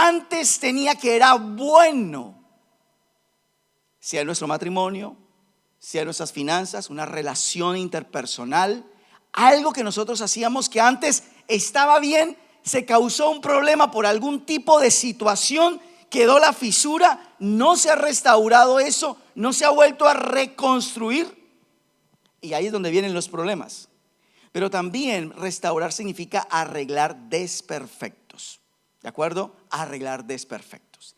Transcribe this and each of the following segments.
antes tenía que era bueno, sea en nuestro matrimonio, sea en nuestras finanzas, una relación interpersonal, algo que nosotros hacíamos que antes estaba bien, se causó un problema por algún tipo de situación, quedó la fisura, no se ha restaurado eso, no se ha vuelto a reconstruir, y ahí es donde vienen los problemas. Pero también restaurar significa arreglar desperfectos, ¿de acuerdo? Arreglar desperfectos.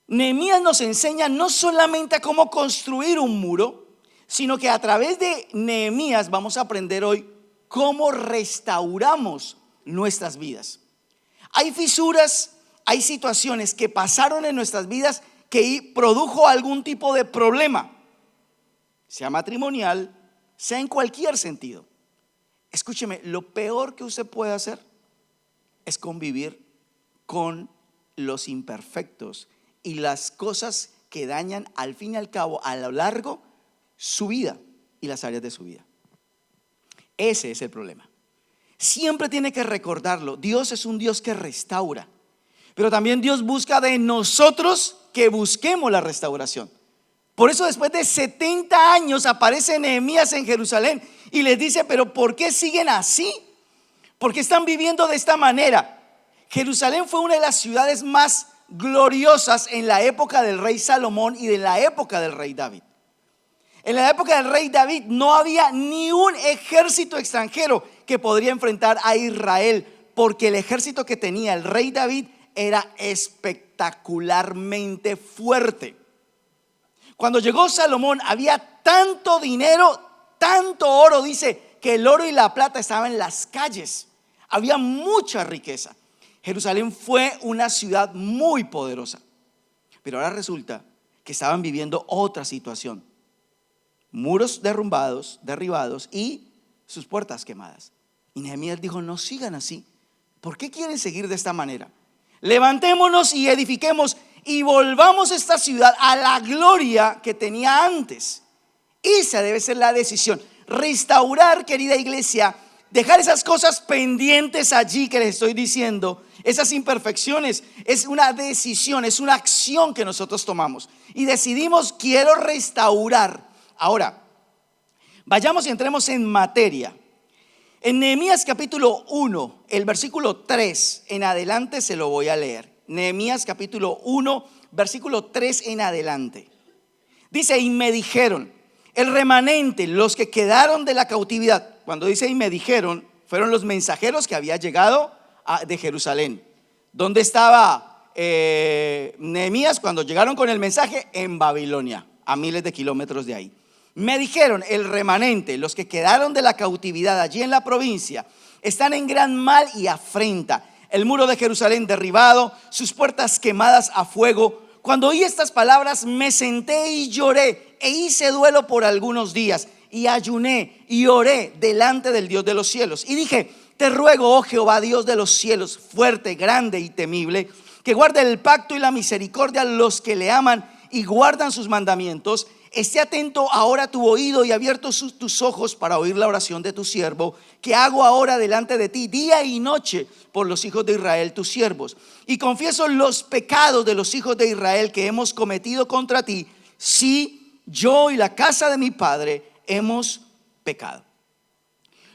Nehemías nos enseña no solamente a cómo construir un muro, sino que a través de Nehemías vamos a aprender hoy cómo restauramos nuestras vidas. Hay fisuras, hay situaciones que pasaron en nuestras vidas que produjo algún tipo de problema, sea matrimonial, sea en cualquier sentido. Escúcheme, lo peor que usted puede hacer es convivir con los imperfectos y las cosas que dañan al fin y al cabo a lo largo su vida y las áreas de su vida. Ese es el problema. Siempre tiene que recordarlo. Dios es un Dios que restaura, pero también Dios busca de nosotros que busquemos la restauración. Por eso después de 70 años aparece Nehemías en Jerusalén y les dice: pero ¿por qué siguen así? ¿Por qué están viviendo de esta manera? Jerusalén fue una de las ciudades más gloriosas en la época del rey Salomón y de la época del rey David. En la época del rey David no había ni un ejército extranjero que podría enfrentar a Israel, porque el ejército que tenía el rey David era espectacularmente fuerte. Cuando llegó Salomón había tanto dinero, tanto oro, dice que el oro y la plata estaban en las calles, había mucha riqueza. Jerusalén fue una ciudad muy poderosa, pero ahora resulta que estaban viviendo otra situación: muros derribados y sus puertas quemadas. Y Nehemías dijo: no sigan así. ¿Por qué quieren seguir de esta manera? Levantémonos y edifiquemos y volvamos esta ciudad a la gloria que tenía antes. Esa debe ser la decisión. Restaurar, querida iglesia, dejar esas cosas pendientes allí que les estoy diciendo, esas imperfecciones, es una decisión, es una acción que nosotros tomamos y decidimos: quiero restaurar. Ahora, vayamos y entremos en materia. En Nehemías capítulo 1, el versículo 3 en adelante se lo voy a leer. Nehemías capítulo 1, versículo 3 en adelante. Dice: y me dijeron, el remanente, los que quedaron de la cautividad. Cuando dice y me dijeron, fueron los mensajeros que habían llegado de Jerusalén. ¿Dónde estaba Nehemías cuando llegaron con el mensaje? En Babilonia, a miles de kilómetros de ahí. Me dijeron, el remanente, los que quedaron de la cautividad allí en la provincia, están en gran mal y afrenta. El muro de Jerusalén derribado, sus puertas quemadas a fuego. Cuando oí estas palabras me senté y lloré e hice duelo por algunos días, y ayuné y oré delante del Dios de los cielos. Y dije: te ruego, oh Jehová, Dios de los cielos, fuerte, grande y temible, que guarde el pacto y la misericordia a los que le aman y guardan sus mandamientos. Esté atento ahora tu oído y abiertos tus ojos para oír la oración de tu siervo, que hago ahora delante de ti día y noche por los hijos de Israel, tus siervos. Y confieso los pecados de los hijos de Israel que hemos cometido contra ti. Sí, yo y la casa de mi padre hemos pecado.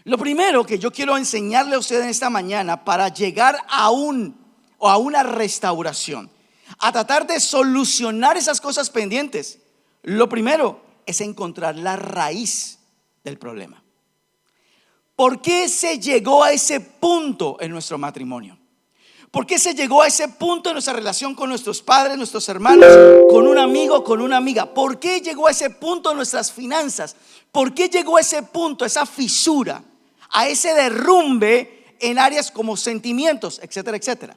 Lo primero que yo quiero enseñarle a usted en esta mañana, para llegar a una restauración, a tratar de solucionar esas cosas pendientes, lo primero es encontrar la raíz del problema. ¿Por qué se llegó a ese punto en nuestro matrimonio? ¿Por qué se llegó a ese punto en nuestra relación con nuestros padres, nuestros hermanos, con un amigo, con una amiga? ¿Por qué llegó a ese punto en nuestras finanzas? ¿Por qué llegó a ese punto, a esa fisura, a ese derrumbe en áreas como sentimientos, etcétera, etcétera?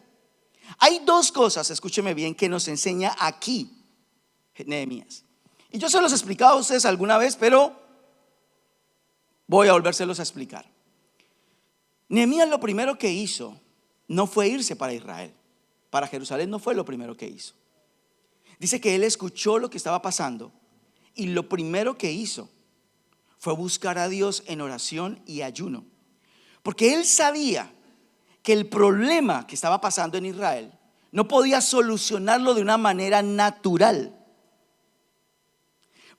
Hay dos cosas, escúcheme bien, que nos enseña aquí Nehemías. Y yo se los he explicado a ustedes alguna vez, pero voy a volvérselos a explicar. Nehemías lo primero que hizo no fue irse para Israel, para Jerusalén no fue lo primero que hizo. Dice que él escuchó lo que estaba pasando y lo primero que hizo fue buscar a Dios en oración y ayuno, porque él sabía que el problema que estaba pasando en Israel no podía solucionarlo de una manera natural.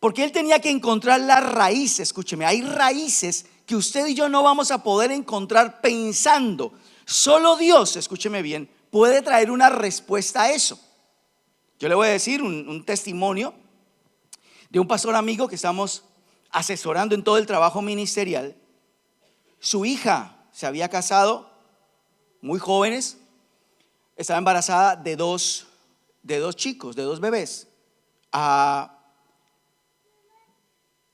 Porque él tenía que encontrar la raíz. Escúcheme, hay raíces que usted y yo no vamos a poder encontrar pensando. Solo Dios, escúcheme bien, puede traer una respuesta a eso. Yo le voy a decir un testimonio de un pastor amigo que estamos asesorando en todo el trabajo ministerial. Su hija se había casado muy jóvenes, estaba embarazada de dos chicos, de dos bebés.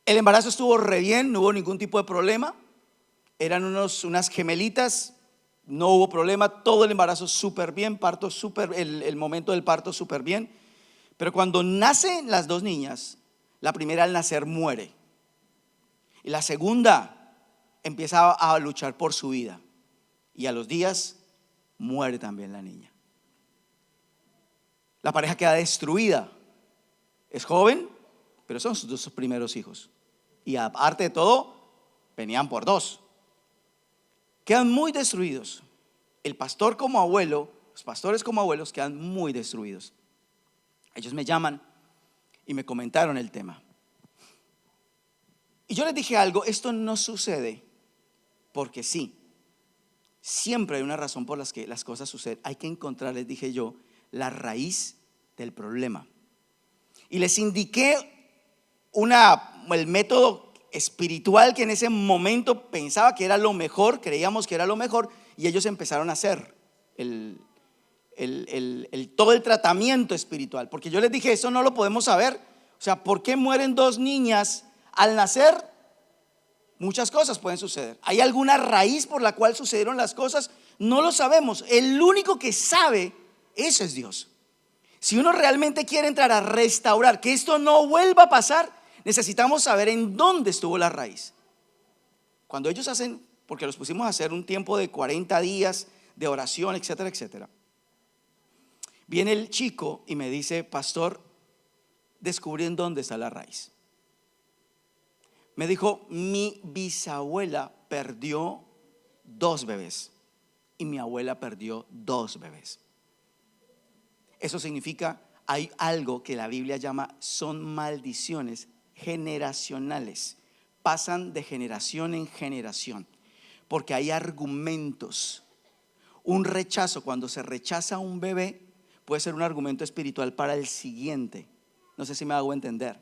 El embarazo estuvo re bien, no hubo ningún tipo de problema. Eran unas gemelitas, no hubo problema. Todo el embarazo súper bien, parto súper, el momento del parto súper bien. Pero cuando nacen las dos niñas, la primera al nacer muere. Y la segunda empieza a luchar por su vida. Y a los días muere también la niña. La pareja queda destruida. Es joven, pero son sus dos primeros hijos. Y aparte de todo, venían por dos. Quedan muy destruidos. El pastor como abuelo, los pastores como abuelos quedan muy destruidos. Ellos me llaman y me comentaron el tema. Y yo les dije algo, esto no sucede porque sí. Siempre hay una razón por la que las cosas suceden. Hay que encontrar, les dije yo, la raíz del problema. Y les indiqué el método espiritual que en ese momento pensaba que era lo mejor, creíamos que era lo mejor, y ellos empezaron a hacer todo el tratamiento espiritual. Porque yo les dije, eso no lo podemos saber. O sea, ¿por qué mueren dos niñas al nacer? Muchas cosas pueden suceder. ¿Hay alguna raíz por la cual sucedieron las cosas? No lo sabemos. El único que sabe, eso es Dios. Si uno realmente quiere entrar a restaurar, que esto no vuelva a pasar, necesitamos saber en dónde estuvo la raíz. Cuando ellos hacen, porque los pusimos a hacer un tiempo de 40 días de oración, etcétera, etcétera. Viene el chico y me dice, pastor, descubrí en dónde está la raíz. Me dijo, mi bisabuela perdió 2 bebés y mi abuela perdió 2 bebés. Eso significa, hay algo que la Biblia llama, son maldiciones generacionales. Pasan de generación en generación, porque hay argumentos. Un rechazo, cuando se rechaza a un bebé, puede ser un argumento espiritual para el siguiente. No sé si me hago entender.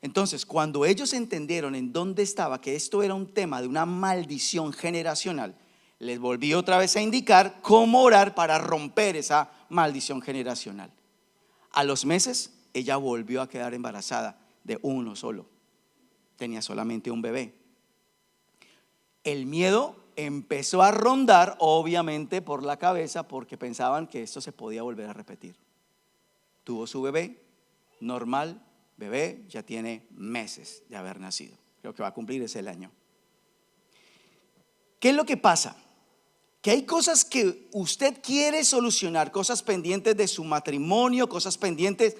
Entonces, cuando ellos entendieron en dónde estaba, que esto era un tema de una maldición generacional, les volví otra vez a indicar cómo orar para romper esa maldición generacional. A los meses, ella volvió a quedar embarazada de uno solo. Tenía solamente un bebé. El miedo empezó a rondar, obviamente, por la cabeza, porque pensaban que esto se podía volver a repetir. Tuvo su bebé, normal, bebé, ya tiene meses de haber nacido. Creo que va a cumplir ese año. ¿Qué es lo que pasa? Que hay cosas que usted quiere solucionar, cosas pendientes de su matrimonio, cosas pendientes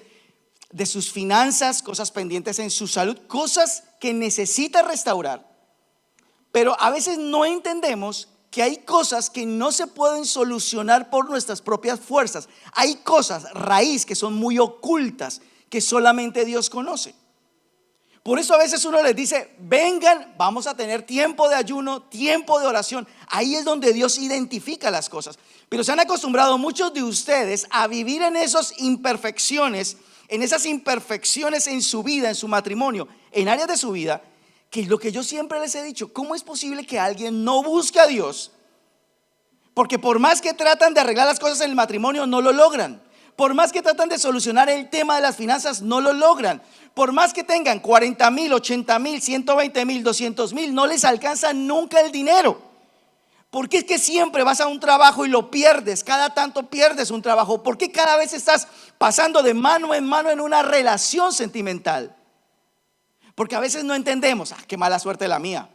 de sus finanzas, cosas pendientes en su salud, cosas que necesita restaurar. Pero a veces no entendemos que hay cosas que no se pueden solucionar por nuestras propias fuerzas. Hay cosas, raíz, que son muy ocultas, que solamente Dios conoce. Por eso a veces uno les dice, vengan, vamos a tener tiempo de ayuno, tiempo de oración. Ahí es donde Dios identifica las cosas. Pero se han acostumbrado muchos de ustedes a vivir en esas imperfecciones, en su vida, en su matrimonio, en áreas de su vida, que es lo que yo siempre les he dicho. ¿Cómo es posible que alguien no busque a Dios? Porque por más que tratan de arreglar las cosas en el matrimonio, no lo logran. Por más que tratan de solucionar el tema de las finanzas, no lo logran. Por más que tengan 40,000, 80,000, 120,000, 200,000, no les alcanza nunca el dinero. ¿Por qué es que siempre vas a un trabajo y lo pierdes? Cada tanto pierdes un trabajo. ¿Por qué cada vez estás pasando de mano en mano en una relación sentimental? Porque a veces no entendemos, qué mala suerte la mía.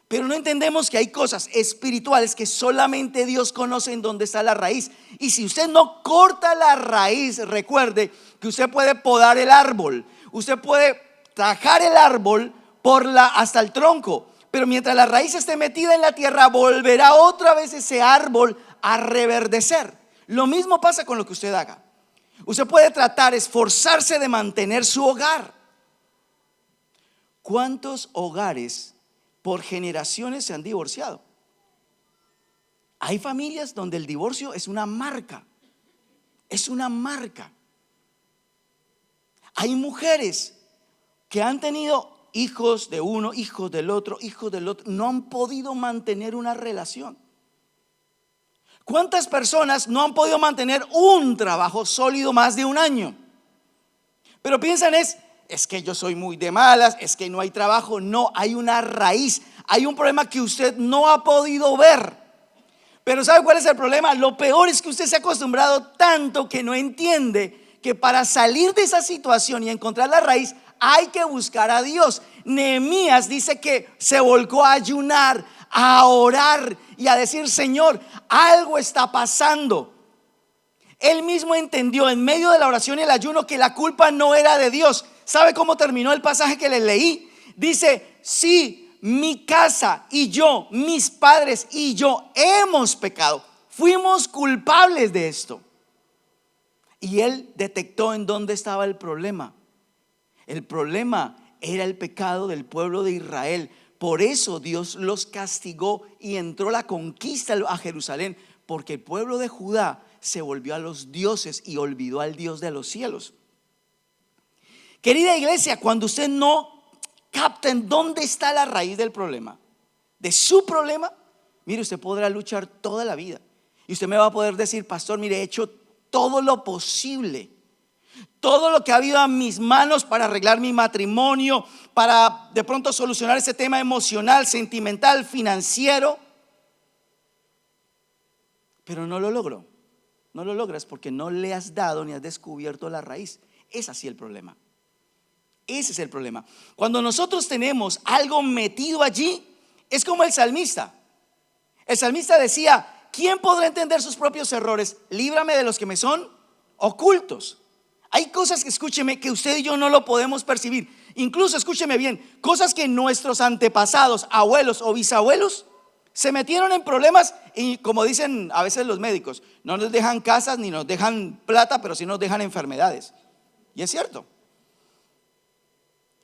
Pero no entendemos que hay cosas espirituales que solamente Dios conoce en dónde está la raíz. Y si usted no corta la raíz, recuerde que usted puede podar el árbol, usted puede tajar el árbol hasta el tronco, pero mientras la raíz esté metida en la tierra, volverá otra vez ese árbol a reverdecer. Lo mismo pasa con lo que usted haga. Usted puede tratar, esforzarse de mantener su hogar. ¿Cuántos hogares por generaciones se han divorciado? Hay familias donde el divorcio es una marca. Es una marca. Hay mujeres que han tenido hijos de uno, hijos del otro, no han podido mantener una relación. ¿Cuántas personas no han podido mantener un trabajo sólido más de un año? Pero piensan es que yo soy muy de malas, es que no hay trabajo. No, hay una raíz, hay un problema que usted no ha podido ver. Pero ¿sabe cuál es el problema? Lo peor es que usted se ha acostumbrado tanto que no entiende que para salir de esa situación y encontrar la raíz hay que buscar a Dios. Nehemías dice que se volcó a ayunar, a orar y a decir: Señor, algo está pasando. Él mismo entendió en medio de la oración y el ayuno que la culpa no era de Dios. ¿Sabe cómo terminó el pasaje que le leí? Dice: sí, mi casa y yo, mis padres y yo hemos pecado, fuimos culpables de esto. Y él detectó en dónde estaba el problema. El problema era el pecado del pueblo de Israel. Por eso Dios los castigó y entró la conquista a Jerusalén, porque el pueblo de Judá se volvió a los dioses y olvidó al Dios de los cielos. Querida iglesia, cuando usted no capta en dónde está la raíz del problema, de su problema, mire, usted podrá luchar toda la vida y usted me va a poder decir: pastor, mire, he hecho todo lo posible, todo lo que ha habido a mis manos para arreglar mi matrimonio, para de pronto solucionar ese tema emocional, sentimental, financiero, pero no lo logro. No lo logras porque no le has dado ni has descubierto la raíz. Es así el problema. Ese es el problema. Cuando nosotros tenemos algo metido allí, es como el salmista. El salmista decía: ¿quién podrá entender sus propios errores? Líbrame de los que me son ocultos. Hay cosas que, escúcheme, que usted y yo no lo podemos percibir. Incluso, escúcheme bien, cosas que nuestros antepasados, abuelos o bisabuelos se metieron en problemas, y como dicen a veces los médicos, no nos dejan casas ni nos dejan plata, pero sí nos dejan enfermedades. Y es cierto.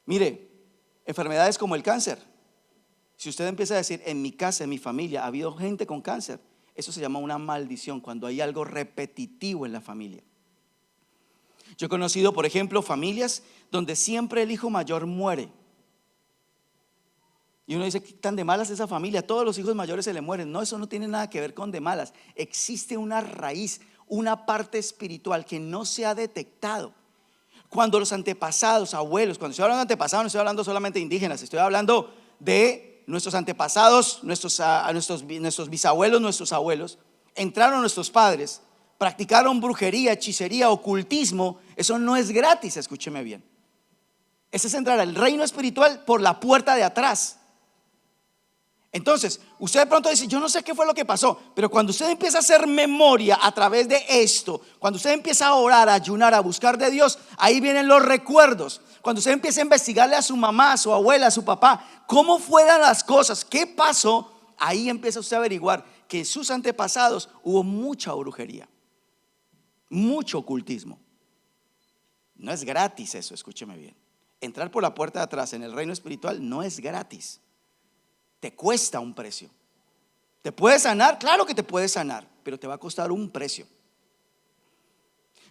Mire, enfermedades como el cáncer. Si usted empieza a decir: en mi casa, en mi familia ha habido gente con cáncer, eso se llama una maldición, cuando hay algo repetitivo en la familia. Yo he conocido, por ejemplo, familias donde siempre el hijo mayor muere. Y uno dice: ¿qué tan de malas esa familia? Todos los hijos mayores se le mueren. No, eso no tiene nada que ver con de malas. Existe una raíz, una parte espiritual que no se ha detectado. Cuando los antepasados, abuelos, cuando estoy hablando de antepasados, no estoy hablando solamente de indígenas, estoy hablando de nuestros antepasados, nuestros bisabuelos, nuestros abuelos. Entraron nuestros padres, practicaron brujería, hechicería, ocultismo. Eso no es gratis, escúcheme bien. Ese es entrar al reino espiritual por la puerta de atrás. Entonces, usted de pronto dice: yo no sé qué fue lo que pasó, pero cuando usted empieza a hacer memoria a través de esto, cuando usted empieza a orar, a ayunar, a buscar de Dios, ahí vienen los recuerdos. Cuando usted empieza a investigarle a su mamá, a su abuela, a su papá, cómo fueron las cosas, qué pasó, ahí empieza usted a averiguar que en sus antepasados hubo mucha brujería, mucho ocultismo. No es gratis eso, escúcheme bien. Entrar por la puerta de atrás en el reino espiritual no es gratis. Te cuesta un precio. ¿Te puede sanar? Claro que te puede sanar, pero te va a costar un precio.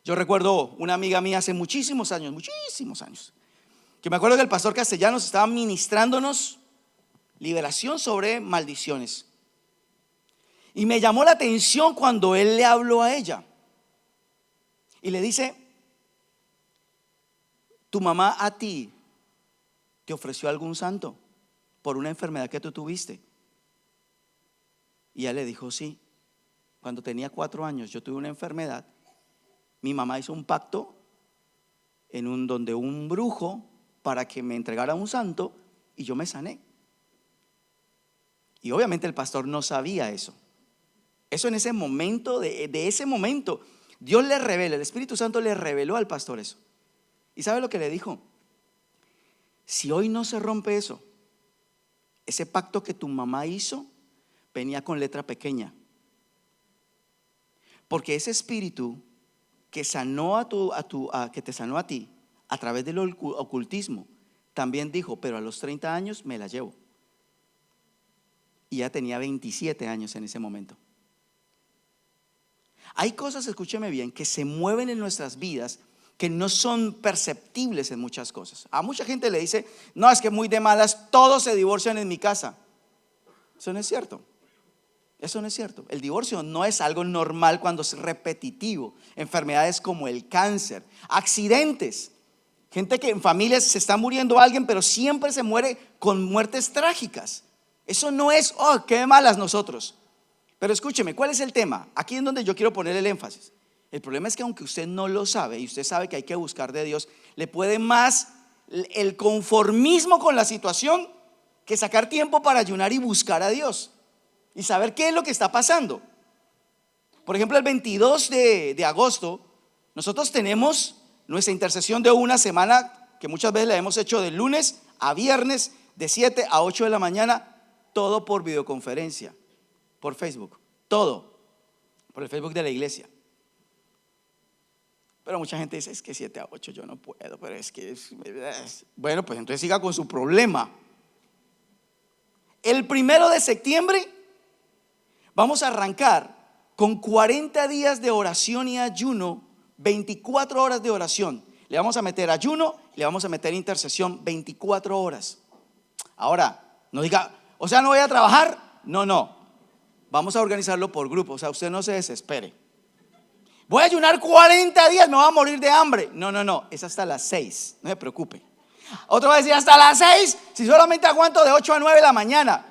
Yo recuerdo una amiga mía hace muchísimos años, que me acuerdo que el pastor Castellanos estaba ministrándonos liberación sobre maldiciones. Y me llamó la atención cuando él le habló a ella y le dice: ¿tu mamá a ti te ofreció algún santo por una enfermedad que tú tuviste? Y ella le dijo: sí, cuando tenía 4 años yo tuve una enfermedad. Mi mamá hizo un pacto donde un brujo para que me entregara un santo y yo me sané. Y obviamente el pastor no sabía eso. Eso en ese momento, de ese momento, Dios le revela, el Espíritu Santo le reveló al pastor eso. ¿Y sabe lo que le dijo? Si hoy no se rompe eso, ese pacto que tu mamá hizo venía con letra pequeña, Porque ese espíritu que sanó que te sanó a ti a través del ocultismo, también dijo, pero a los 30 años me la llevo. Y ya tenía 27 años en ese momento. Hay cosas, escúcheme bien, que se mueven en nuestras vidas que no son perceptibles en muchas cosas. A mucha gente le dice, no, es que muy de malas, todos se divorcian en mi casa. Eso no es cierto. Eso no es cierto. El divorcio no es algo normal cuando es repetitivo. Enfermedades como el cáncer, accidentes, gente que en familias se está muriendo alguien, pero siempre se muere con muertes trágicas. Eso no es, oh, qué malas nosotros. Pero escúcheme, ¿cuál es el tema? Aquí es donde yo quiero poner el énfasis. El problema es que aunque usted no lo sabe y usted sabe que hay que buscar de Dios, le puede más el conformismo con la situación que sacar tiempo para ayunar y buscar a Dios y saber qué es lo que está pasando. Por ejemplo, el 22 de agosto nosotros tenemos nuestra intercesión de una semana que muchas veces la hemos hecho de lunes a viernes de 7 a 8 de la mañana, todo por videoconferencia, por Facebook, todo por el Facebook de la iglesia. Pero mucha gente dice, es que 7 a 8 yo no puedo, pero es que bueno, pues entonces siga con su problema. El 1 de septiembre vamos a arrancar con 40 días de oración y ayuno, 24 horas de oración. Le vamos a meter ayuno, le vamos a meter intercesión, 24 horas. Ahora, no diga, o sea, no voy a trabajar. No, vamos a organizarlo por grupo, o sea, usted no se desespere. Voy a ayunar 40 días, me voy a morir de hambre. No, es hasta las 6, no se preocupe. Otro va a decir, hasta las 6, si solamente aguanto de 8 a 9 de la mañana.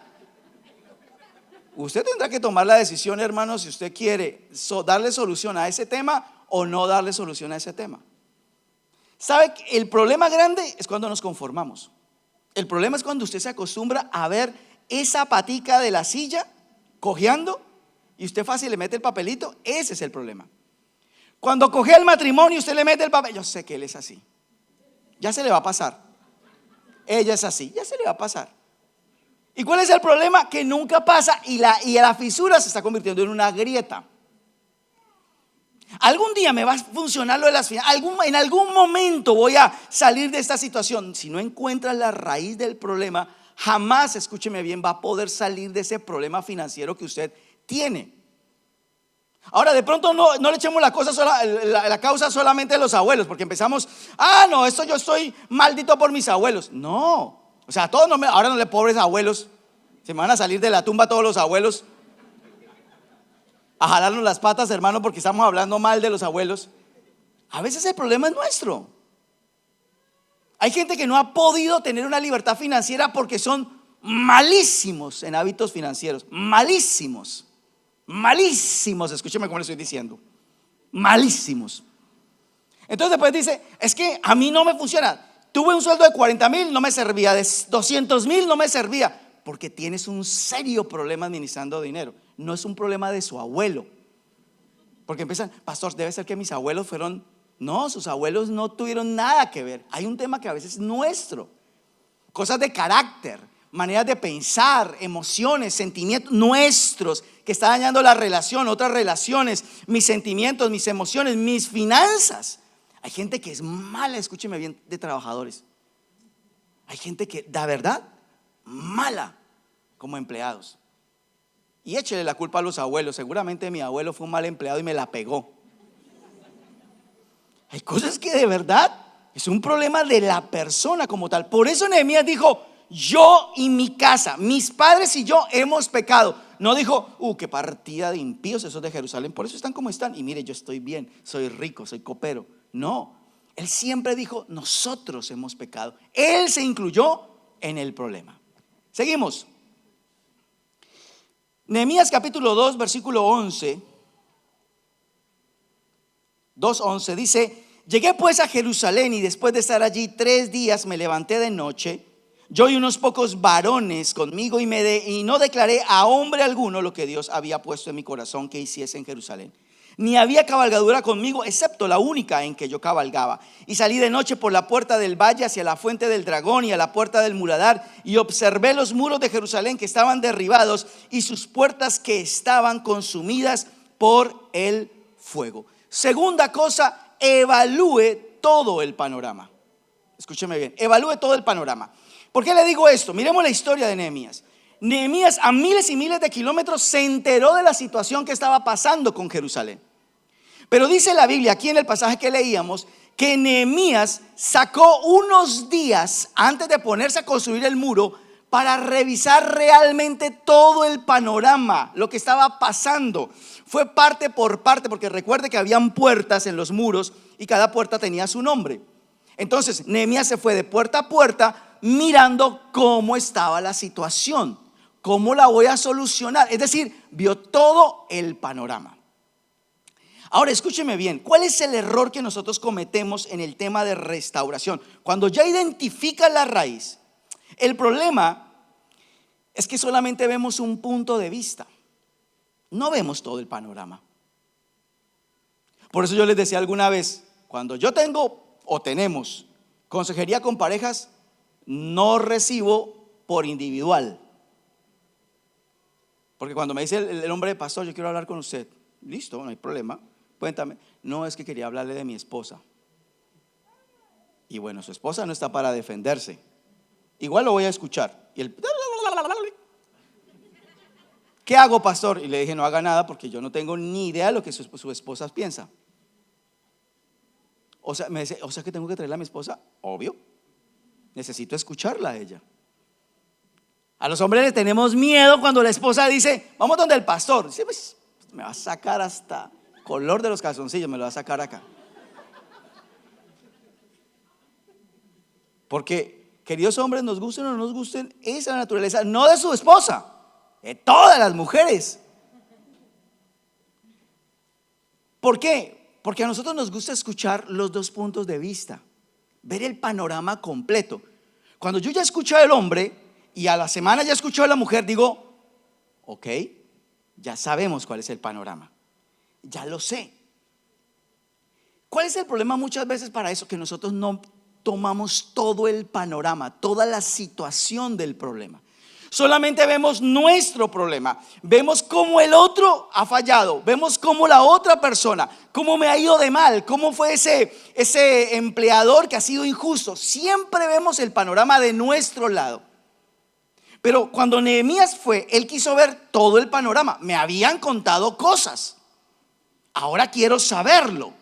Usted tendrá que tomar la decisión, hermano, si usted quiere darle solución a ese tema o no darle solución a ese tema. ¿Sabe? El problema grande es cuando nos conformamos. El problema es cuando usted se acostumbra a ver esa patica de la silla cojeando y usted fácil le mete el papelito. Ese es el problema. Cuando coge el matrimonio, usted le mete el papel. Yo sé que él es así. Ya se le va a pasar. Ella es así. Ya se le va a pasar. ¿Y cuál es el problema? Que nunca pasa y la fisura se está convirtiendo en una grieta. Algún día me va a funcionar lo de las finanzas. En algún momento voy a salir de esta situación. Si no encuentras la raíz del problema, jamás, escúcheme bien, va a poder salir de ese problema financiero que usted tiene. Ahora, de pronto no le echemos la causa solamente a los abuelos, porque empezamos, no, esto yo estoy maldito por mis abuelos. No, o sea, todos ahora no le pobres abuelos, se me van a salir de la tumba todos los abuelos a jalarnos las patas, hermano, porque estamos hablando mal de los abuelos. A veces el problema es nuestro. Hay gente que no ha podido tener una libertad financiera porque son malísimos en hábitos financieros, malísimos, escúcheme cómo le estoy diciendo, malísimos. Entonces después dice, es que a mí no me funciona. Tuve un sueldo de 40,000, no me servía, de 200,000 no me servía, porque tienes un serio problema administrando dinero. No es un problema de su abuelo, porque empiezan, pastor, debe ser que mis abuelos fueron. No, sus abuelos no tuvieron nada que ver. Hay un tema que a veces es nuestro, cosas de carácter, maneras de pensar, emociones, sentimientos nuestros, que está dañando la relación, otras relaciones, mis sentimientos, mis emociones, mis finanzas. Hay gente que es mala, escúcheme bien, de trabajadores. Hay gente que, de verdad, mala como empleados. Y échele la culpa a los abuelos. Seguramente mi abuelo fue un mal empleado y me la pegó. Hay cosas que de verdad es un problema de la persona como tal. Por eso Nehemías dijo, yo y mi casa, mis padres y yo hemos pecado. No dijo, qué partida de impíos esos de Jerusalén, por eso están como están. Y mire, yo estoy bien, soy rico, soy copero. No, él siempre dijo, nosotros hemos pecado. Él se incluyó en el problema. Seguimos. Nehemías capítulo 2, versículo 11. 2:11 dice, llegué pues a Jerusalén y después de estar allí 3 días me levanté de noche, yo y unos pocos varones conmigo y no declaré a hombre alguno lo que Dios había puesto en mi corazón que hiciese en Jerusalén. Ni había cabalgadura conmigo excepto la única en que yo cabalgaba. Y salí de noche por la puerta del valle hacia la fuente del dragón y a la puerta del muladar y observé los muros de Jerusalén que estaban derribados y sus puertas que estaban consumidas por el fuego. Segunda cosa, evalúe todo el panorama. Escúcheme bien, evalúe todo el panorama. ¿Por qué le digo esto? Miremos la historia de Nehemías. Nehemías, a miles y miles de kilómetros, se enteró de la situación que estaba pasando con Jerusalén. Pero dice la Biblia, aquí en el pasaje que leíamos, que Nehemías sacó unos días antes de ponerse a construir el muro para revisar realmente todo el panorama, lo que estaba pasando. Fue parte por parte, porque recuerde que habían puertas en los muros y cada puerta tenía su nombre. Entonces Nehemías se fue de puerta a puerta mirando cómo estaba la situación, cómo la voy a solucionar. Es decir, vio todo el panorama. Ahora escúcheme bien, ¿cuál es el error que nosotros cometemos en el tema de restauración? Cuando ya identifica la raíz, el problema es que solamente vemos un punto de vista, no vemos todo el panorama. Por eso yo les decía alguna vez, cuando yo tengo o tenemos consejería con parejas, no recibo por individual. Porque cuando me dice el hombre, pastor, yo quiero hablar con usted, listo, no hay problema. Cuéntame, no, es que quería hablarle de mi esposa. Y bueno, su esposa no está para defenderse. Igual lo voy a escuchar. Y ¿qué hago, pastor? Y le dije, no haga nada porque yo no tengo ni idea de lo que su esposa piensa. O sea, me dice, o sea que tengo que traerle a mi esposa. Obvio, necesito escucharla a ella. A los hombres le tenemos miedo cuando la esposa dice, vamos donde el pastor. Dice, pues, me va a sacar hasta color de los calzoncillos, me lo va a sacar acá. Porque, queridos hombres, nos gusten o no nos gusten, esa es la naturaleza, no de su esposa, de todas las mujeres. ¿Por qué? Porque a nosotros nos gusta escuchar los dos puntos de vista, ver el panorama completo. Cuando yo ya escucho al hombre y a la semana ya escucho a la mujer, digo, ok, ya sabemos cuál es el panorama. Ya lo sé. ¿Cuál es el problema muchas veces para eso? Que nosotros no tomamos todo el panorama, toda la situación del problema. Solamente vemos nuestro problema, vemos cómo el otro ha fallado, vemos cómo la otra persona, cómo me ha ido de mal, cómo fue ese empleador que ha sido injusto. Siempre vemos el panorama de nuestro lado. Pero cuando Nehemías fue, él quiso ver todo el panorama. Me habían contado cosas, ahora quiero saberlo.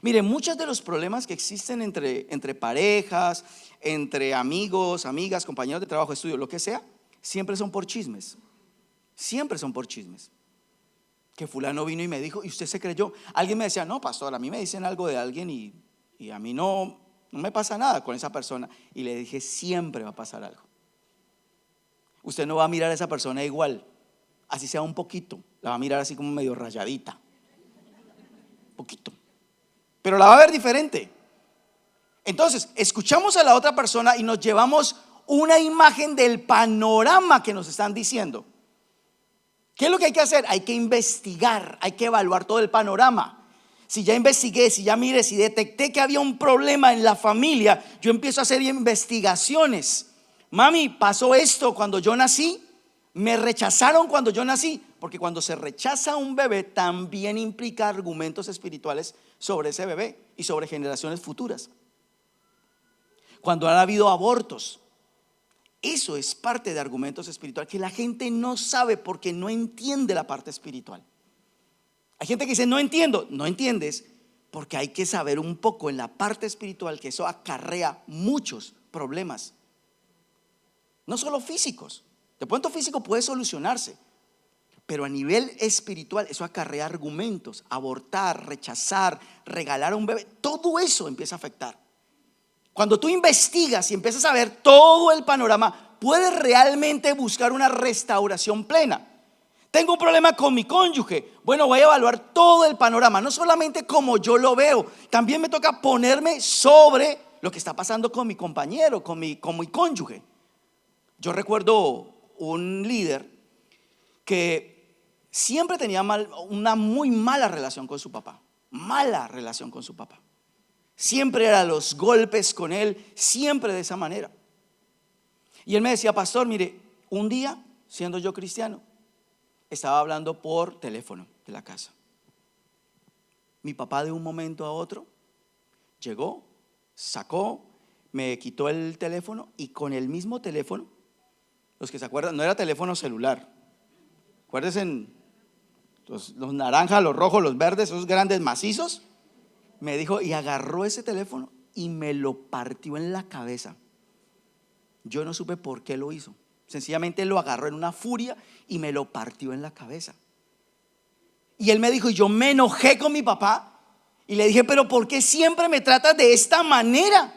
Mire, muchos de los problemas que existen entre parejas, entre amigos, amigas, compañeros de trabajo, estudio, lo que sea, siempre son por chismes. Siempre son por chismes. Que fulano vino y me dijo, y usted se creyó. Alguien me decía, no, pastor, a mí me dicen algo de alguien y a mí no me pasa nada con esa persona. Y le dije, siempre va a pasar algo. Usted no va a mirar a esa persona igual, así sea un poquito, la va a mirar así como medio rayadita, poquito, pero la va a ver diferente. Entonces escuchamos a la otra persona y nos llevamos una imagen del panorama que nos están diciendo. ¿Qué es lo que hay que hacer? Hay que investigar, hay que evaluar todo el panorama. Si ya investigué, si ya miré, si detecté que había un problema en la familia, yo empiezo a hacer investigaciones. Mami, pasó esto cuando yo nací, me rechazaron cuando yo nací, porque cuando se rechaza a un bebé también implica argumentos espirituales sobre ese bebé y sobre generaciones futuras. Cuando han habido abortos, eso es parte de argumentos espirituales que la gente no sabe porque no entiende la parte espiritual. Hay gente que dice, no entiendo. No entiendes porque hay que saber un poco en la parte espiritual que eso acarrea muchos problemas. No solo físicos. De pronto físico puede solucionarse, pero a nivel espiritual eso acarrea argumentos. Abortar, rechazar, regalar a un bebé, todo eso empieza a afectar. Cuando tú investigas y empiezas a ver todo el panorama, puedes realmente buscar una restauración plena. Tengo un problema con mi cónyuge. Bueno, voy a evaluar todo el panorama, no solamente como yo lo veo. También me toca ponerme sobre lo que está pasando con mi compañero, con mi cónyuge. Yo recuerdo un líder que siempre tenía una muy mala relación con su papá. Mala relación con su papá. Siempre eran los golpes con él, siempre de esa manera. Y él me decía, pastor, mire, un día, siendo yo cristiano, estaba hablando por teléfono de la casa. Mi papá de un momento a otro llegó, sacó, me quitó el teléfono y con el mismo teléfono, los que se acuerdan, no era teléfono celular, acuérdense, los naranjas, los rojos, los verdes, esos grandes macizos, me dijo, y agarró ese teléfono y me lo partió en la cabeza. Yo no supe por qué lo hizo, sencillamente lo agarró en una furia y me lo partió en la cabeza. Y él me dijo, y yo me enojé con mi papá y le dije, pero ¿por qué siempre me tratas de esta manera?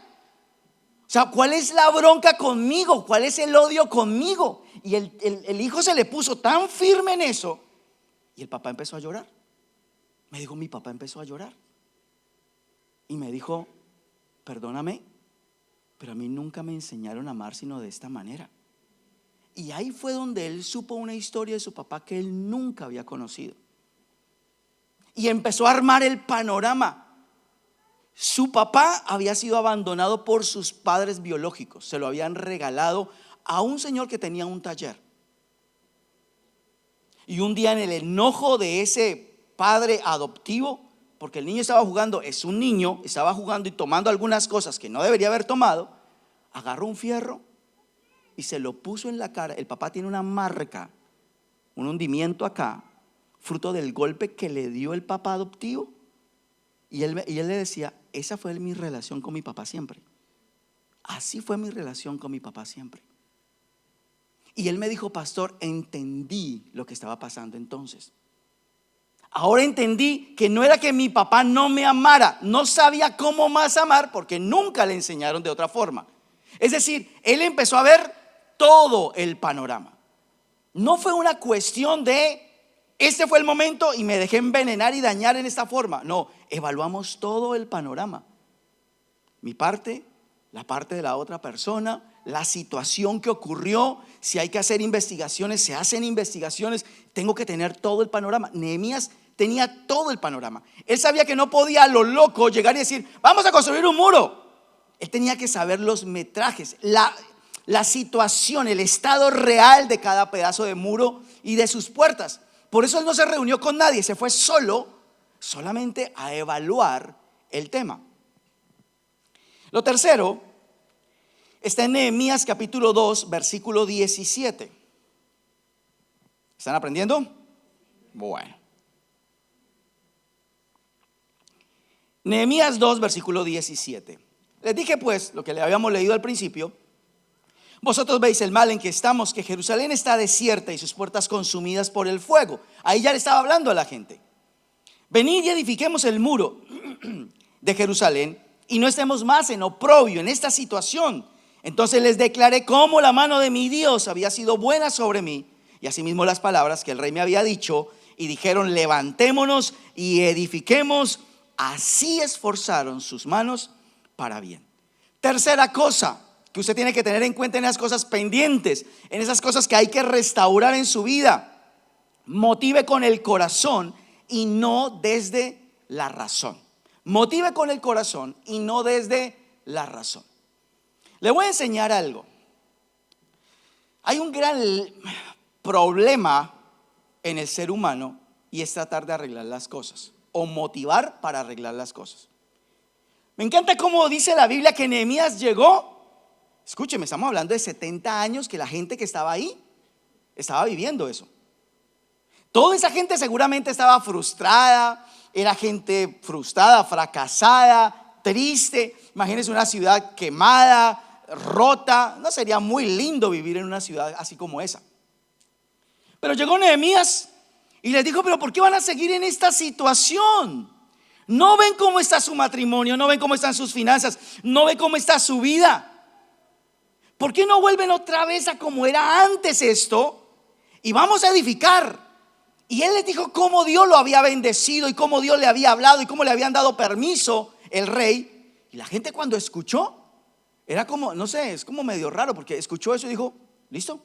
O sea, ¿cuál es la bronca conmigo? ¿Cuál es el odio conmigo? Y el hijo se le puso tan firme en eso. Y el papá empezó a llorar. Me dijo, mi papá empezó a llorar. Y me dijo, perdóname, pero a mí nunca me enseñaron a amar sino de esta manera. Y ahí fue donde él supo una historia de su papá que él nunca había conocido. Y empezó a armar el panorama. Su papá había sido abandonado por sus padres biológicos. Se lo habían regalado a un señor que tenía un taller. Y un día, en el enojo de ese padre adoptivo, porque el niño estaba jugando, es un niño, estaba jugando y tomando algunas cosas que no debería haber tomado, agarró un fierro y se lo puso en la cara. El papá tiene una marca, un hundimiento acá, fruto del golpe que le dio el papá adoptivo. Y él le decía, esa fue mi relación con mi papá siempre. Así fue mi relación con mi papá siempre. Y él me dijo, pastor, entendí lo que estaba pasando entonces. Ahora entendí que no era que mi papá no me amara, no sabía cómo más amar porque nunca le enseñaron de otra forma. Es decir, él empezó a ver todo el panorama. No fue una cuestión de este fue el momento y me dejé envenenar y dañar en esta forma. No, evaluamos todo el panorama. Mi parte, la parte de la otra persona, la situación que ocurrió. Si hay que hacer investigaciones, se hacen investigaciones. Tengo que tener todo el panorama. Nehemías tenía todo el panorama. Él sabía que no podía a lo loco llegar y decir, vamos a construir un muro. Él tenía que saber los metrajes, la situación, el estado real de cada pedazo de muro y de sus puertas. Por eso él no se reunió con nadie, se fue solamente a evaluar el tema. Lo tercero está en Nehemías capítulo 2, versículo 17. ¿Están aprendiendo? Bueno. Nehemías 2, versículo 17. Les dije pues lo que le habíamos leído al principio. Vosotros veis el mal en que estamos, que Jerusalén está desierta y sus puertas consumidas por el fuego. Ahí ya le estaba hablando a la gente. Venid y edifiquemos el muro de Jerusalén y no estemos más en oprobio, en esta situación. Entonces les declaré cómo la mano de mi Dios había sido buena sobre mí, y asimismo las palabras que el rey me había dicho, y dijeron, levantémonos y edifiquemos. Así esforzaron sus manos para bien. Tercera cosa que usted tiene que tener en cuenta en esas cosas pendientes, en esas cosas que hay que restaurar en su vida: motive con el corazón y no desde la razón. Motive con el corazón y no desde la razón. Le voy a enseñar algo. Hay un gran problema en el ser humano y es tratar de arreglar las cosas o motivar para arreglar las cosas. Me encanta cómo dice la Biblia que Nehemías llegó. Escúcheme, estamos hablando de 70 años que la gente que estaba ahí estaba viviendo eso. Toda esa gente seguramente estaba frustrada, era gente frustrada, fracasada, triste. Imagínense una ciudad quemada, rota. No sería muy lindo vivir en una ciudad así como esa. Pero llegó Nehemías y les dijo, pero ¿por qué van a seguir en esta situación? ¿No ven cómo está su matrimonio? ¿No ven cómo están sus finanzas? ¿No ven cómo está su vida? ¿Por qué no vuelven otra vez a como era antes esto? Y vamos a edificar. Y él les dijo cómo Dios lo había bendecido y cómo Dios le había hablado y cómo le habían dado permiso el rey. Y la gente cuando escuchó, era como, no sé, es como medio raro, porque escuchó eso y dijo, listo,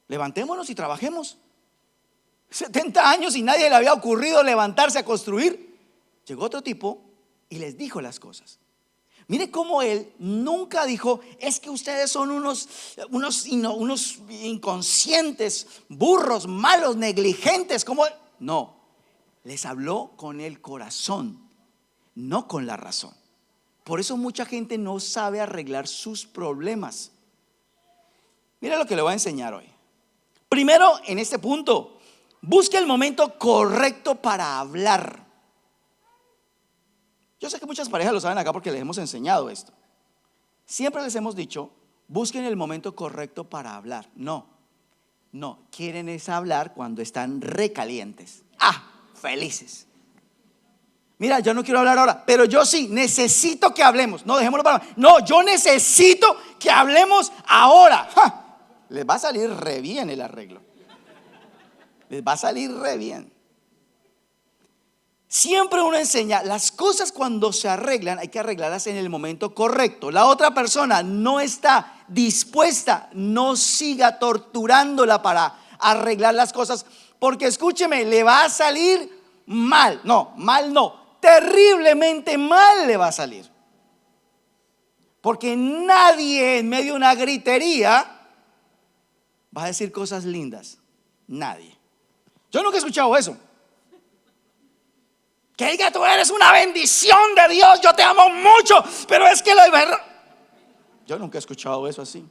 levantémonos y trabajemos. 70 años y nadie le había ocurrido levantarse a construir. Llegó otro tipo y les dijo las cosas. Mire cómo él nunca dijo, es que ustedes son unos inconscientes, burros, malos, negligentes. No, les habló con el corazón. no con la razón. Por eso mucha gente no sabe arreglar sus problemas. Mira lo que le voy a enseñar hoy. Primero, en este punto, busque el momento correcto para hablar. Yo sé que muchas parejas lo saben acá porque les hemos enseñado esto. Siempre les hemos dicho, busquen el momento correcto para hablar. No, quieren es hablar cuando están recalientes. Felices. Mira, yo no quiero hablar ahora, pero yo sí, necesito que hablemos. No, dejémoslo para. No, yo necesito que hablemos ahora. Les va a salir re bien el arreglo. Les va a salir re bien. Siempre uno enseña, las cosas cuando se arreglan hay que arreglarlas en el momento correcto. La otra persona no está dispuesta, no siga torturándola para arreglar las cosas, porque escúcheme, le va a salir mal. No, mal no, terriblemente mal le va a salir. Porque nadie en medio de una gritería va a decir cosas lindas. Nadie. Yo nunca he escuchado eso. Que diga, tú eres una bendición de Dios, yo te amo mucho, pero es que la verdad. Yo nunca he escuchado eso así.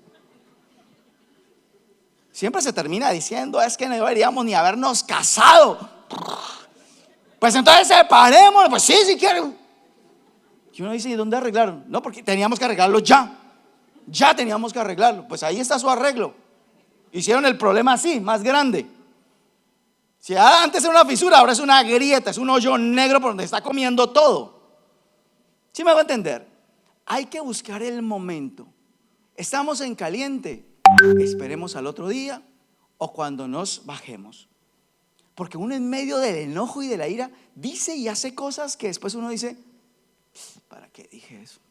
Siempre se termina diciendo, es que no deberíamos ni habernos casado. Pues entonces separémonos. Pues sí, si quieren. Y uno dice, ¿y dónde arreglaron? No, porque teníamos que arreglarlo ya. Ya teníamos que arreglarlo. Pues ahí está su arreglo. Hicieron el problema así, más grande. Si antes era una fisura, ahora es una grieta, es un hoyo negro por donde está comiendo todo. ¿Sí me hago entender? Hay que buscar el momento. Estamos en caliente, esperemos al otro día o cuando nos bajemos. Porque uno en medio del enojo y de la ira dice y hace cosas que después uno dice, ¿para qué dije eso?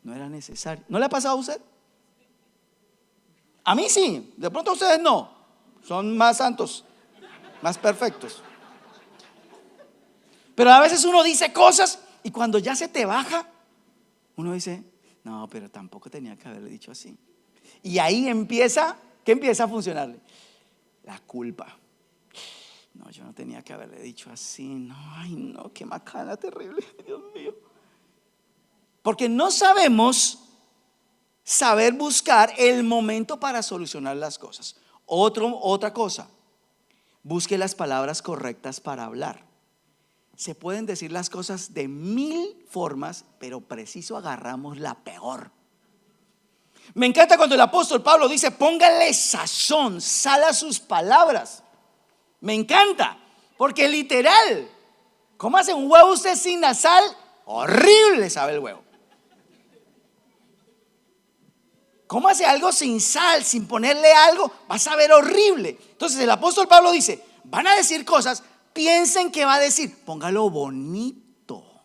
No era necesario. ¿No le ha pasado a usted? A mí sí, de pronto a ustedes no. Son más santos, más perfectos. Pero a veces uno dice cosas y cuando ya se te baja, uno dice, no, pero tampoco tenía que haberle dicho así. Y ahí empieza, ¿qué empieza a funcionarle? La culpa. No, yo no tenía que haberle dicho así. No, ay no, qué macana terrible, Dios mío. Porque no sabemos saber buscar el momento para solucionar las cosas. Otra cosa, busque las palabras correctas para hablar. Se pueden decir las cosas de 1000 formas, pero preciso agarramos la peor. Me encanta cuando el apóstol Pablo dice, póngale sazón, sal a sus palabras. Me encanta, porque literal, ¿cómo hace un huevo usted sin la sal? Horrible sabe el huevo. ¿Cómo hace algo sin sal, sin ponerle algo? Va a saber horrible. Entonces el apóstol Pablo dice, van a decir cosas, piensen que va a decir, póngalo bonito.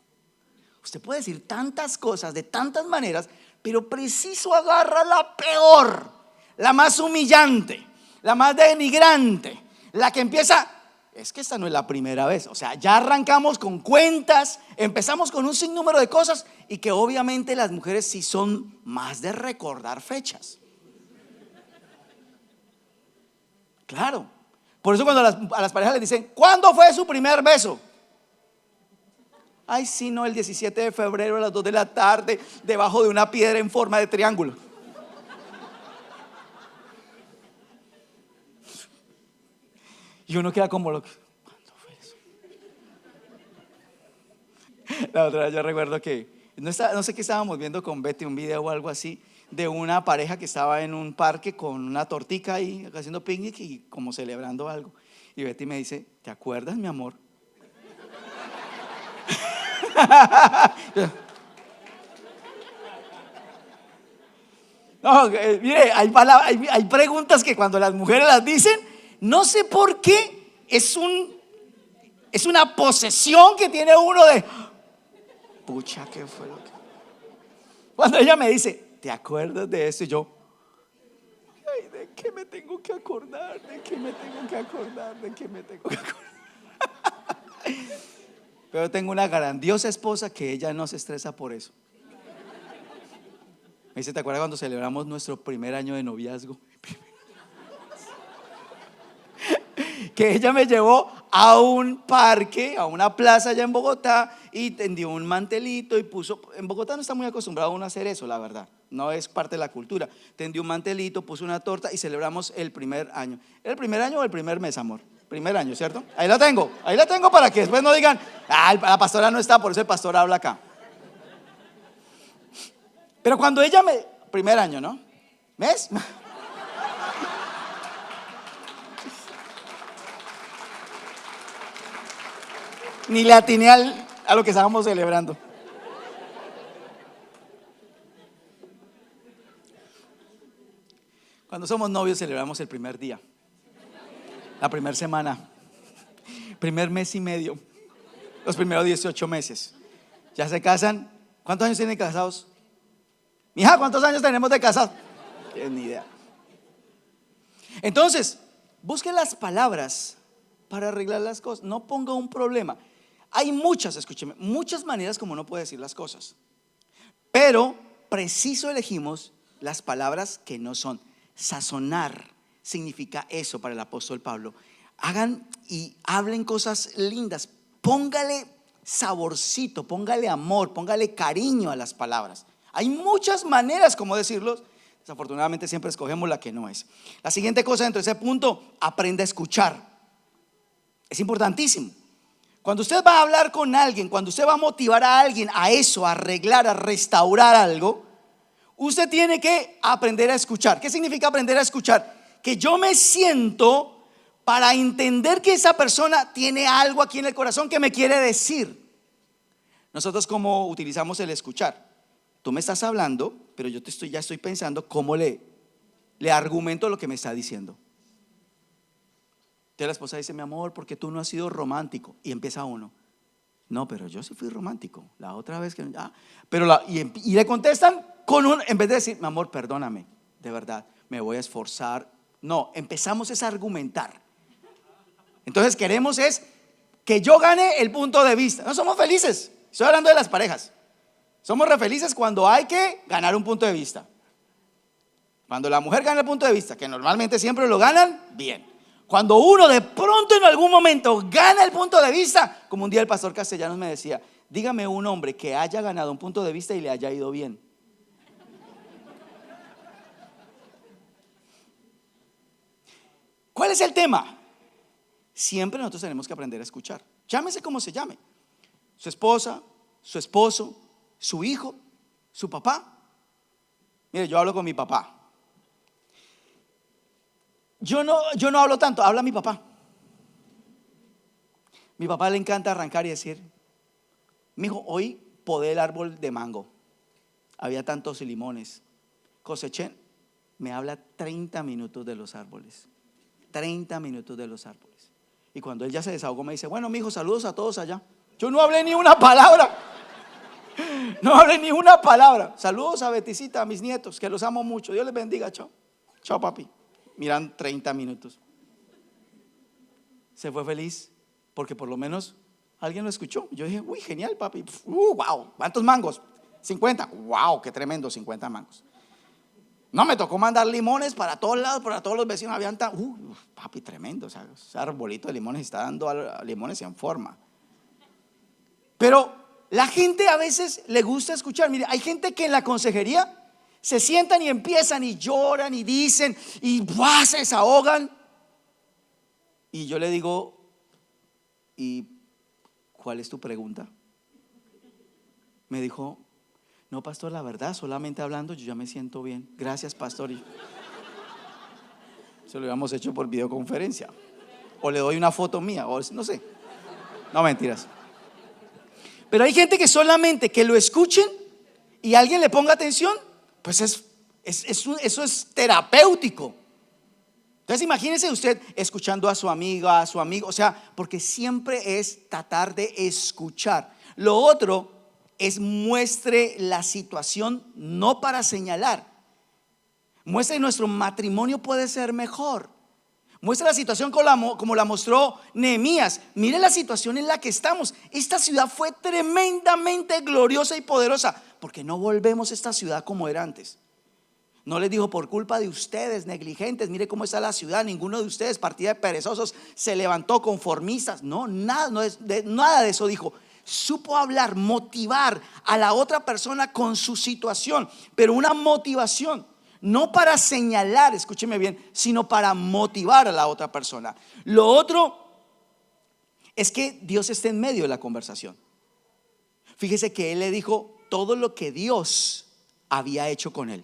Usted puede decir tantas cosas de tantas maneras, pero preciso agarra la peor, la más humillante, la más denigrante, la que empieza, es que esta no es la primera vez. O sea, ya arrancamos con cuentas, empezamos con un sinnúmero de cosas y que obviamente las mujeres sí son más de recordar fechas. Claro. Por eso cuando a las parejas les dicen, ¿cuándo fue su primer beso? Ay, sí, no, el 17 de febrero a las 2 de la tarde, debajo de una piedra en forma de triángulo. Y uno queda como loco. ¿Cuándo fue eso? La otra vez yo recuerdo que no sé qué estábamos viendo con Betty, un video o algo así, de una pareja que estaba en un parque con una tortica ahí haciendo picnic y como celebrando algo. Y Betty me dice, ¿te acuerdas, mi amor? No, mire, hay preguntas que cuando las mujeres las dicen, no sé por qué, es una posesión que tiene uno de, pucha, ¿qué fue lo que? Cuando ella me dice, ¿te acuerdas de eso? Y yo, ay, ¿de qué me tengo que acordar? ¿De qué me tengo que acordar? ¿De qué me tengo que acordar? Pero tengo una grandiosa esposa que ella no se estresa por eso. Me dice, ¿te acuerdas cuando celebramos nuestro primer año de noviazgo? Que ella me llevó a un parque, a una plaza allá en Bogotá, y tendió un mantelito y puso, en Bogotá no está muy acostumbrado uno a hacer eso, la verdad, no es parte de la cultura. Tendió un mantelito, puso una torta y celebramos el primer año. ¿Era el primer año o el primer mes, amor? Primer año, ¿cierto? Ahí la tengo para que después no digan, la pastora no está, por eso el pastor habla acá. Pero cuando primer año, ¿no? ¿Mes? Ni le atiné a lo que estábamos celebrando. Cuando somos novios celebramos el primer día, la primera semana, primer mes y medio, los primeros 18 meses. Ya se casan. ¿Cuántos años tienen casados? Mija, ¿cuántos años tenemos de casados? Ni idea. Entonces, busque las palabras para arreglar las cosas. No ponga un problema. Hay escúcheme, muchas maneras como uno puede decir las cosas, pero preciso elegimos las palabras que no son. Sazonar significa eso para el apóstol Pablo. Hagan y hablen cosas lindas. Póngale saborcito, póngale amor, póngale cariño a las palabras. Hay muchas maneras como decirlos. Desafortunadamente siempre escogemos la que no es. La siguiente cosa dentro de ese punto: aprenda a escuchar. Es importantísimo. Cuando usted va a hablar con alguien, cuando usted va a motivar a alguien a eso, a arreglar, a restaurar algo, usted tiene que aprender a escuchar. ¿Qué significa aprender a escuchar? Que yo me siento para entender que esa persona tiene algo aquí en el corazón que me quiere decir. Nosotros cómo utilizamos el escuchar. Tú me estás hablando, pero yo ya estoy pensando cómo le argumento lo que me está diciendo. Entonces la esposa dice: mi amor, porque tú no has sido romántico. Y empieza uno: no, pero yo sí fui romántico la otra vez que y le contestan en vez de decir: mi amor, perdóname, de verdad, me voy a esforzar. No, empezamos a argumentar. Entonces queremos es que yo gane el punto de vista. No somos felices. Estoy hablando de las parejas. Somos re felices cuando hay que ganar un punto de vista. Cuando la mujer gana el punto de vista, que normalmente siempre lo ganan, bien. Cuando uno de pronto en algún momento gana el punto de vista, como un día el pastor Castellanos me decía: dígame un hombre que haya ganado un punto de vista y le haya ido bien. ¿Cuál es el tema? Siempre nosotros tenemos que aprender a escuchar. Llámese como se llame: su esposa, su esposo, su hijo, su papá. Mire, yo hablo con mi papá. Yo no hablo tanto, habla mi papá. Mi papá le encanta arrancar y decir: mijo, hoy podé el árbol de mango, había tantos limones, coseché. Me habla 30 minutos de los árboles. 30 minutos de los árboles. Y cuando él ya se desahogó me dice: bueno, mijo, saludos a todos allá. Yo no hablé ni una palabra. No hablé ni una palabra. Saludos a Beticita, a mis nietos, que los amo mucho. Dios les bendiga, chao. Chao, papi. Miran 30 minutos. Se fue feliz porque por lo menos alguien lo escuchó. Yo dije: uy, genial, papi. Wow, ¿cuántos mangos? 50. Wow, qué tremendo, 50 mangos. No, me tocó mandar limones para todos lados, para todos los vecinos. Habían papi, tremendo. O sea, ese arbolito de limones está dando limones en forma. Pero la gente a veces le gusta escuchar. Mire, hay gente que en la consejería se sientan y empiezan y lloran y dicen y se desahogan. Y yo le digo: ¿y cuál es tu pregunta? Me dijo: no, pastor, la verdad, solamente hablando yo ya me siento bien. Gracias, pastor. Y eso lo habíamos hecho por videoconferencia. O le doy una foto mía, o no sé. No, mentiras. Pero hay gente que solamente que lo escuchen y alguien le ponga atención, pues eso es terapéutico. Entonces imagínese usted escuchando a su amiga, a su amigo. O sea, porque siempre es tratar de escuchar. Lo otro es: muestre la situación no para señalar. Muestre que nuestro matrimonio puede ser mejor. Muestre la situación como la mostró Nehemías. Mire la situación en la que estamos. Esta ciudad fue tremendamente gloriosa y poderosa. Porque no volvemos a esta ciudad como era antes. No les dijo: por culpa de ustedes, negligentes, mire cómo está la ciudad, ninguno de ustedes, partida de perezosos, se levantó, conformistas. No, nada, nada de eso dijo. Supo hablar, motivar a la otra persona con su situación, pero una motivación, no para señalar, escúcheme bien, sino para motivar a la otra persona. Lo otro es que Dios está en medio de la conversación. Fíjese que él le dijo todo lo que Dios había hecho con él.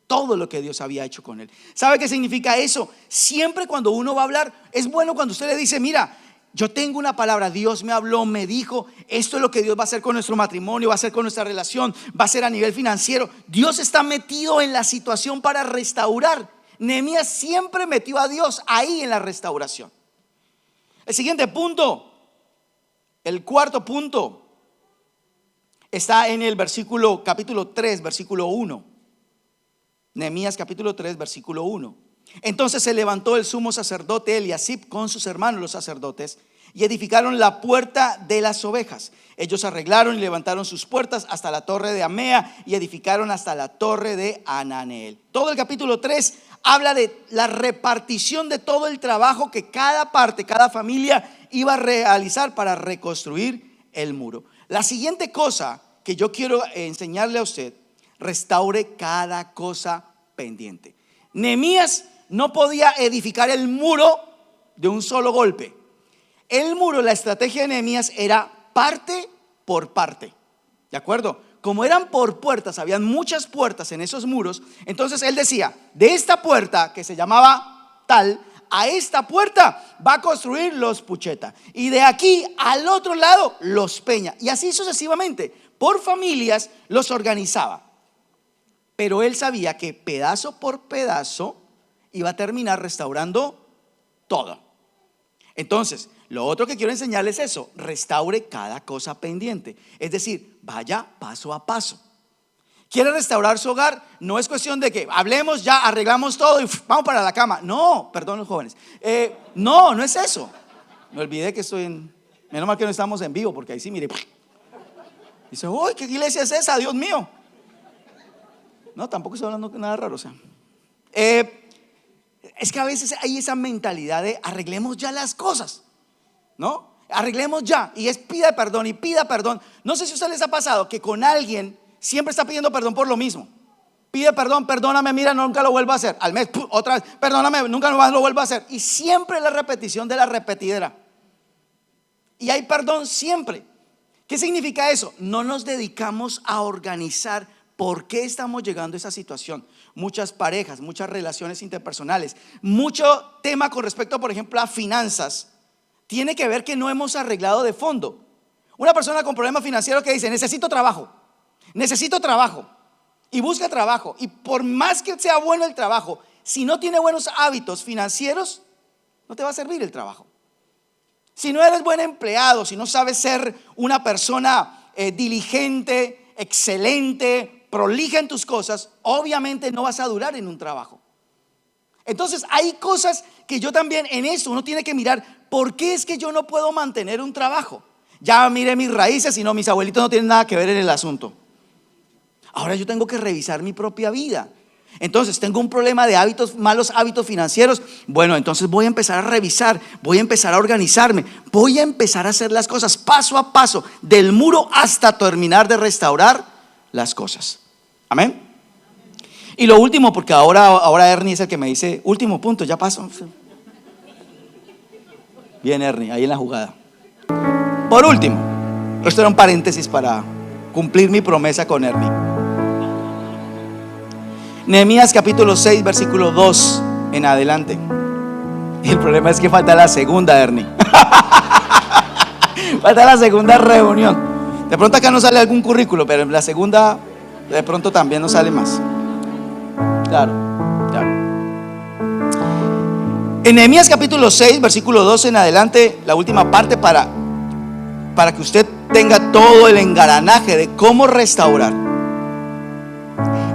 Todo lo que Dios había hecho con él. ¿Sabe qué significa eso? Siempre cuando uno va a hablar, es bueno cuando usted le dice: mira, yo tengo una palabra, Dios me habló, me dijo, esto es lo que Dios va a hacer con nuestro matrimonio, va a hacer con nuestra relación, va a ser a nivel financiero. Dios está metido en la situación para restaurar. Nehemías siempre metió a Dios ahí en la restauración. El siguiente punto, el cuarto punto, está en el capítulo 3, versículo 1. Nehemías capítulo 3, versículo 1. Entonces se levantó el sumo sacerdote Eliasib con sus hermanos los sacerdotes y edificaron la puerta de las ovejas. Ellos arreglaron y levantaron sus puertas hasta la torre de Amea y edificaron hasta la torre de Ananeel. Todo el capítulo 3 habla de la repartición de todo el trabajo que cada parte, cada familia iba a realizar para reconstruir el muro. La siguiente cosa que yo quiero enseñarle a usted: restaure cada cosa pendiente. Nehemías no podía edificar el muro de un solo golpe. El muro, la estrategia de Nehemías era parte por parte. ¿De acuerdo? Como eran por puertas, habían muchas puertas en esos muros. Entonces él decía: de esta puerta que se llamaba tal, a esta puerta va a construir los Pucheta, y de aquí al otro lado los Peña, y así sucesivamente. Por familias los organizaba. Pero él sabía que pedazo por pedazo iba a terminar restaurando todo. Entonces, lo otro que quiero enseñarles es eso: restaure cada cosa pendiente. Es decir, vaya paso a paso. ¿Quiere restaurar su hogar? No es cuestión de que hablemos, ya arreglamos todo y vamos para la cama. No, perdón los jóvenes. No es eso. Me olvidé que estoy en... Menos mal que no estamos en vivo, porque ahí sí, mire. Dice: uy, ¿qué iglesia es esa? Dios mío. No, tampoco estoy hablando de nada raro, o sea. Es que a veces hay esa mentalidad de arreglemos ya las cosas, ¿no? Arreglemos ya, y es pida perdón y pida perdón. No sé si a ustedes les ha pasado que con alguien siempre está pidiendo perdón por lo mismo. Pide perdón, perdóname, mira, nunca lo vuelvo a hacer. Al mes, otra vez, perdóname, nunca más lo vuelvo a hacer. Y siempre la repetición de la repetidera. Y hay perdón siempre. ¿Qué significa eso? No nos dedicamos a organizar por qué estamos llegando a esa situación. Muchas parejas, muchas relaciones interpersonales, mucho tema con respecto, por ejemplo, a finanzas, tiene que ver que no hemos arreglado de fondo. Una persona con problemas financieros que dice: necesito trabajo, y busca trabajo, y por más que sea bueno el trabajo, si no tiene buenos hábitos financieros, no te va a servir el trabajo. Si no eres buen empleado, si no sabes ser una persona diligente, excelente, prolija en tus cosas, obviamente no vas a durar en un trabajo. Entonces hay cosas que yo también, en eso uno tiene que mirar: ¿por qué es que yo no puedo mantener un trabajo? Ya miré mis raíces y no, mis abuelitos no tienen nada que ver en el asunto. Ahora yo tengo que revisar mi propia vida. Entonces tengo un problema de hábitos, malos hábitos financieros. Bueno, entonces voy a empezar a revisar, voy a empezar a organizarme, voy a empezar a hacer las cosas paso a paso, del muro hasta terminar de restaurar las cosas. Amén. Y lo último, porque ahora Ernie es el que me dice: último punto, ya pasó. Bien, Ernie, ahí en la jugada. Por último, esto era un paréntesis para cumplir mi promesa con Ernie. Nehemías capítulo 6, versículo 2 en adelante. El problema es que falta la segunda, Ernie. Falta la segunda reunión. De pronto acá no sale algún currículo, pero en la segunda de pronto también no sale más. Claro. En Nehemías capítulo 6, versículo 2 en adelante, la última parte para que usted tenga todo el engranaje de cómo restaurar.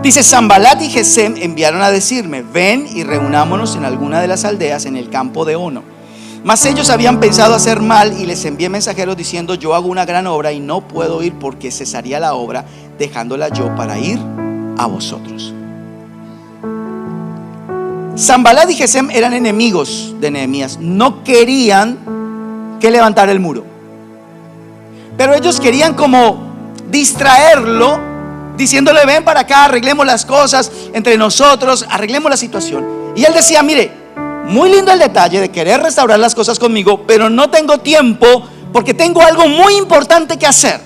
Dice: Sanbalat y Gesem enviaron a decirme: ven y reunámonos en alguna de las aldeas en el campo de Ono. Mas ellos habían pensado hacer mal, y les envié mensajeros diciendo: yo hago una gran obra y no puedo ir, porque cesaría la obra dejándola yo para ir a vosotros. Sanballat y Gesem eran enemigos de Nehemías. No querían que levantara el muro, pero ellos querían como distraerlo, diciéndole: ven para acá, arreglemos las cosas entre nosotros, arreglemos la situación. Y él decía: mire, muy lindo el detalle de querer restaurar las cosas conmigo, pero no tengo tiempo porque tengo algo muy importante que hacer.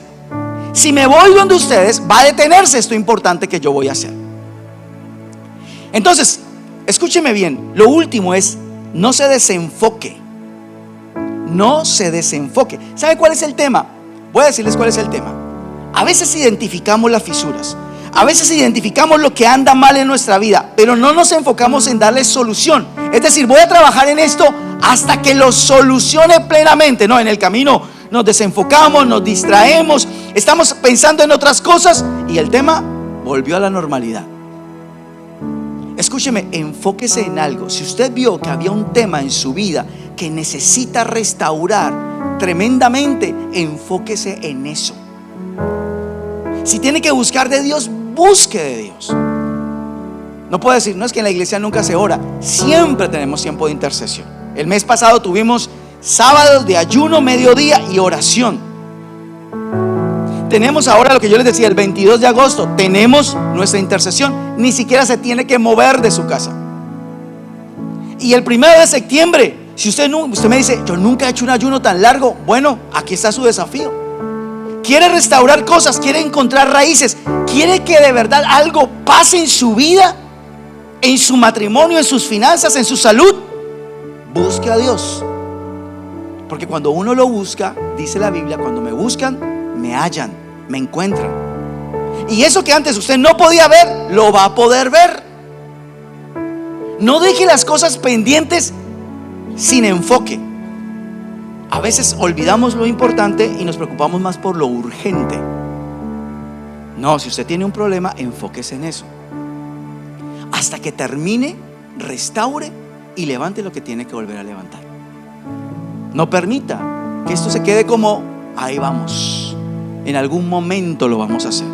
Si me voy donde ustedes, va a detenerse esto importante que yo voy a hacer. Entonces, escúcheme bien, lo último es: no se desenfoque. No se desenfoque. ¿Sabe cuál es el tema? Voy a decirles cuál es el tema. A veces identificamos las fisuras, a veces identificamos lo que anda mal en nuestra vida, pero no nos enfocamos en darle solución. Es decir, voy a trabajar en esto hasta que lo solucione plenamente. No, en el camino nos desenfocamos, nos distraemos, estamos pensando en otras cosas y el tema volvió a la normalidad. Escúcheme, enfóquese en algo. Si usted vio que había un tema en su vida que necesita restaurar tremendamente, enfóquese en eso. Si tiene que buscar de Dios, busque de Dios. No puedo decir: no, es que en la iglesia nunca se ora. Siempre tenemos tiempo de intercesión. El mes pasado tuvimos sábados de ayuno, mediodía y oración. Tenemos ahora lo que yo les decía, el 22 de agosto tenemos nuestra intercesión. Ni siquiera se tiene que mover de su casa. Y el 1 de septiembre, si usted me dice: yo nunca he hecho un ayuno tan largo, bueno, aquí está su desafío. Quiere restaurar cosas, quiere encontrar raíces, quiere que de verdad algo pase en su vida, en su matrimonio, en sus finanzas, en su salud. Busque a Dios, porque cuando uno lo busca, dice la Biblia: cuando me buscan, me hallan, me encuentran. Y eso que antes usted no podía ver, lo va a poder ver. No deje las cosas pendientes sin enfoque. A veces olvidamos lo importante y nos preocupamos más por lo urgente. No, si usted tiene un problema, enfóquese en eso. Hasta que termine, restaure y levante lo que tiene que volver a levantar. No permita que esto se quede como: ahí vamos, en algún momento lo vamos a hacer.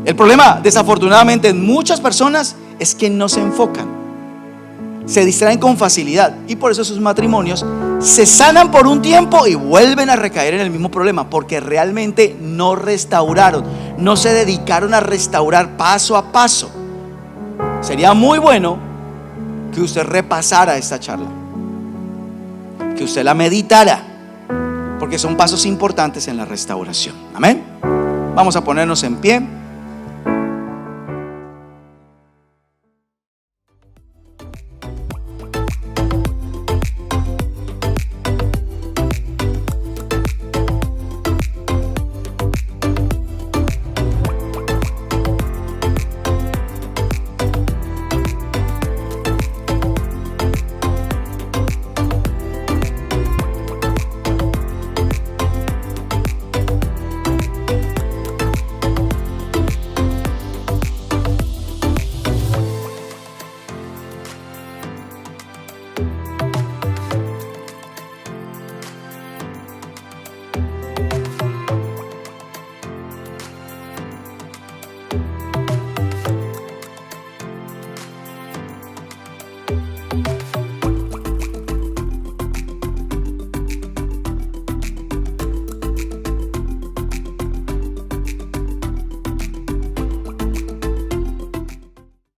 El problema, desafortunadamente, en muchas personas es que no se enfocan, se distraen con facilidad, y por eso sus matrimonios se sanan por un tiempo y vuelven a recaer en el mismo problema, porque realmente no restauraron, no se dedicaron a restaurar paso a paso. Sería muy bueno que usted repasara esta charla, que usted la meditara, porque son pasos importantes en la restauración. Amén. Vamos a ponernos en pie.